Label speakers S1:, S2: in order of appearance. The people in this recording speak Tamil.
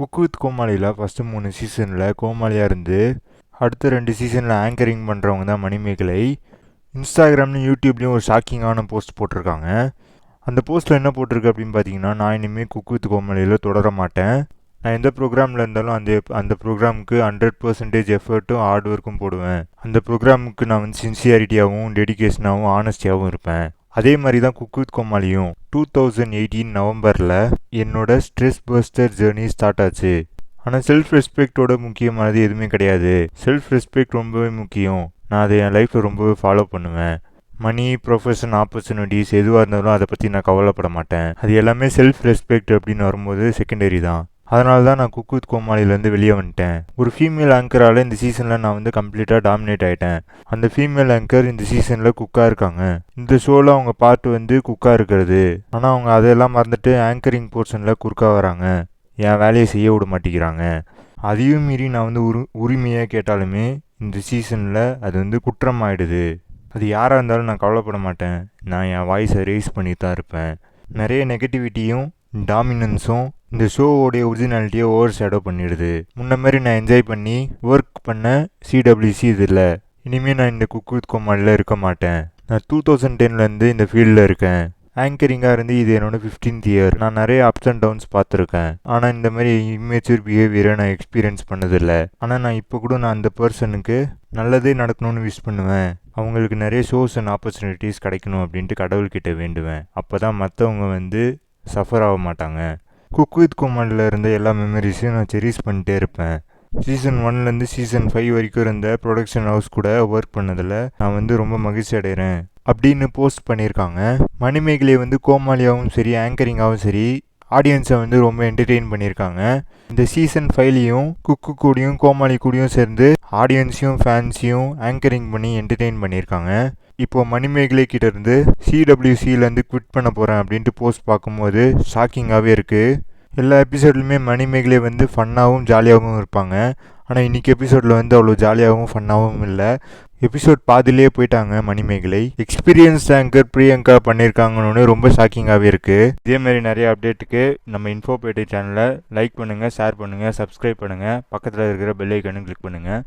S1: குக் வித் கோமாளியில் ஃபஸ்ட்டு 3 சீசனில் கோமாளியாக இருந்து அடுத்த 2 சீசனில் ஆங்கரிங் பண்ணுறவங்க தான் மணிமேகலை. இன்ஸ்டாகிராம்லையும் யூடியூப்லேயும் ஒரு ஷாக்கிங்கான போஸ்ட் போட்டிருக்காங்க. அந்த போஸ்ட்டில் என்ன போட்டிருக்கு அப்படின்னு பார்த்தீங்கன்னா, நான் இனிமேல் குக் வித் கோமாளியில் தொடர மாட்டேன். நான் எந்த ப்ரோக்ராமில் இருந்தாலும் அந்த ப்ரோக்ராமுக்கு 100% எஃபர்ட்டும் ஹார்ட் ஒர்க்கும் போடுவேன். அந்த ப்ரோக்ராமுக்கு நான் வந்து சின்சியாரிட்டியாகவும் டெடிகேஷனாகவும் ஆனஸ்டியாகவும் இருப்பேன். அதே மாதிரி தான் குக் வித் கோமாளியும் 2018 நவம்பரில் என்னோட ஸ்ட்ரெஸ் பஸ்டர் ஜேர்னி ஸ்டார்ட் ஆச்சு. ஆனால் செல்ஃப் ரெஸ்பெக்டோட முக்கியமானது எதுவுமே கிடையாது. செல்ஃப் ரெஸ்பெக்ட் ரொம்பவே முக்கியம். நான் அதை என் லைஃப்பில் ரொம்பவே ஃபாலோ பண்ணுவேன். மணி, ப்ரொஃபஷன், ஆப்பர்ச்சுனிட்டிஸ் எதுவாக இருந்தாலும் அதை பற்றி நான் கவலைப்பட மாட்டேன். அது எல்லாமே செல்ஃப் ரெஸ்பெக்ட் அப்படின்னு வரும்போது செகண்டரி தான். அதனால தான் நான் குக் வித் கோமாளிலேருந்து வெளியே வந்துட்டேன். ஒரு ஃபீமேல் ஆங்கரால் இந்த சீசனில் நான் வந்து கம்ப்ளீட்டாக டாமினேட் ஆகிட்டேன். அந்த ஃபீமேல் ஆங்கர் இந்த சீசனில் குக்காக இருக்காங்க. இந்த ஷோவில் அவங்க பார்ட் வந்து குக்காக இருக்கிறது. ஆனால் அவங்க அதெல்லாம் மறந்துட்டு ஆங்கரிங் போர்ஷனில் குறுக்கா வராங்க. என் வேலையை செய்ய விட மாட்டேங்கிறாங்க. அதையும் மீறி நான் வந்து உரிமையாக கேட்டாலுமே இந்த சீசனில் அது வந்து குற்றமாயிடுது. அது யாராக இருந்தாலும் நான் கவலைப்பட மாட்டேன். நான் என் வாய்ஸை ரேஸ் பண்ணி தான் இருப்பேன். நிறைய நெகட்டிவிட்டியும் டாமினன்ஸும் இந்த ஷோவோடைய ஒரிஜினாலிட்டியை ஓவர் ஷேடோ பண்ணிடுது. முன்ன மாதிரி நான் என்ஜாய் பண்ணி ஒர்க் பண்ண சிடபிள்யூசி இது இல்லை. இனிமேல் நான் இந்த குக் வித் கோமாளியில் இருக்க மாட்டேன். நான் 2010 இந்த ஃபீல்டில் இருக்கேன். ஆங்கரிங்காக இருந்து இது என்னோட 15th இயர். நான் நிறைய அப்ஸ் அண்ட் டவுன்ஸ் பார்த்துருக்கேன். ஆனால் இந்த மாதிரி இம்மேச்சூர் பிஹேவியரை நான் எக்ஸ்பீரியன்ஸ் பண்ணதில்லை. ஆனால் நான் இப்போ கூட நான் அந்த பர்சனுக்கு நல்லதே நடக்கணும்னு விஷ் பண்ணுவேன். அவங்களுக்கு நிறைய ஷோஸ் அண்ட் ஆப்பர்ச்சுனிட்டிஸ் கிடைக்கணும் அப்படின்ட்டு கடவுள்கிட்ட வேண்டுவேன். அப்போ தான் மற்றவங்க வந்து சஃபர் ஆக மாட்டாங்க. குக் வித் கோமாளியில் இருந்த எல்லா மெமரிஸையும் நான் செரிஸ் பண்ணிட்டே இருப்பேன். சீசன் 1லேருந்து சீசன் 5 வரைக்கும் இருந்த ப்ரொடக்ஷன் ஹவுஸ் கூட ஒர்க் பண்ணதில் நான் வந்து ரொம்ப மகிழ்ச்சி அடைகிறேன் அப்படின்னு போஸ்ட் பண்ணியிருக்காங்க. மணிமேகலை வந்து கோமாளியாகவும் சரி ஆங்கரிங்காகவும் சரி ஆடியன்ஸை வந்து ரொம்ப என்டர்டெயின் பண்ணியிருக்காங்க. இந்த சீசன் 5லையும் குக்கு கூடயும் கோமாளி கூடயும் சேர்ந்து ஆடியன்ஸையும் ஃபேன்ஸையும் ஆங்கரிங் பண்ணி என்டர்டெயின் பண்ணியிருக்காங்க. இப்போது மணிமேகலை கிட்ட இருந்து சிடபிள்யூசியிலேருந்து குவிட் பண்ண போகிறேன் அப்படின்ட்டு போஸ்ட் பார்க்கும்போது ஷாக்கிங்காகவே இருக்குது. எல்லா எபிசோட்லையுமே மணிமேகலை வந்து ஃபன்னாகவும் ஜாலியாகவும் இருப்பாங்க. ஆனால் இன்றைக்கி எபிசோடில் வந்து அவ்வளோ ஜாலியாகவும் ஃபன்னாகவும் இல்லை. எபிசோட் பாதிலே போயிட்டாங்க மணிமேகலை. எக்ஸ்பீரியன்ஸ் ஆங்கர் பிரியங்கா பண்ணியிருக்காங்கன்னு ரொம்ப ஷாக்கிங்காகவே இருக்குது. இதேமாரி நிறைய அப்டேட்டுக்கு நம்ம இன்ஃபோபேட்டை சேனலை லைக் பண்ணுங்கள், ஷேர் பண்ணுங்கள், சப்ஸ்கிரைப் பண்ணுங்கள். பக்கத்தில் இருக்கிற பெல் ஐக்கானும் கிளிக் பண்ணுங்கள்.